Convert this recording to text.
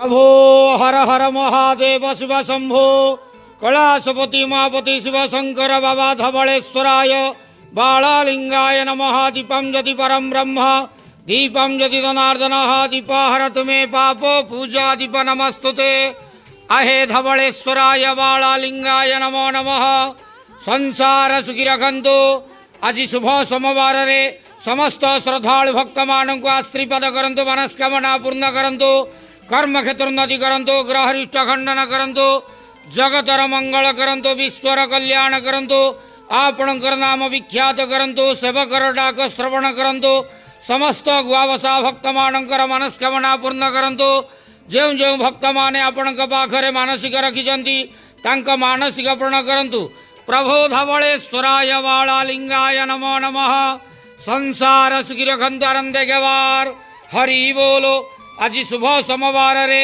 अभो हर हर महादेव शिव शंभो कैलासपति मापति शिव शंकर बाबा धवलेश्वराय बालालिंगाय नमः। दीपं यदि परम ब्रह्म दीपं यदि जनार्दनः दीपाहरत मे पापो पूजा दीप नमस्तुते। अहे धवलेश्वराय बालालिंगाय नमो नमः। संसार सुखी रखंतु। आज शुभ सोमवार रे समस्त श्रद्धालु भक्त मानक आश्रीपद करंतु, मनस्कामना पूर्ण करंतु, कर्म क्षेत्र उन्नति करंतु, ग्रहरिष्ट खंडन करंतु, जगतर मंगल करंतु, विश्वर कल्याण करंतु, आपणकर नाम विख्यात करंतु, सेवकर डाक श्रवण करंतु, समस्त गुआवसा भक्त मानकर मनस्कामना पूर्ण करंतु। जो जो भक्त माने आपणक पाखरे मानसिक रखिछंती तांक मानसिक पूर्ण करंतु। प्रभु धवलेश्वराय बालालिंगाय नमो नमः। संसार सुखी रखंतु, आनंद गेवार। हरि बोलो। आज शुभ सोमवार रे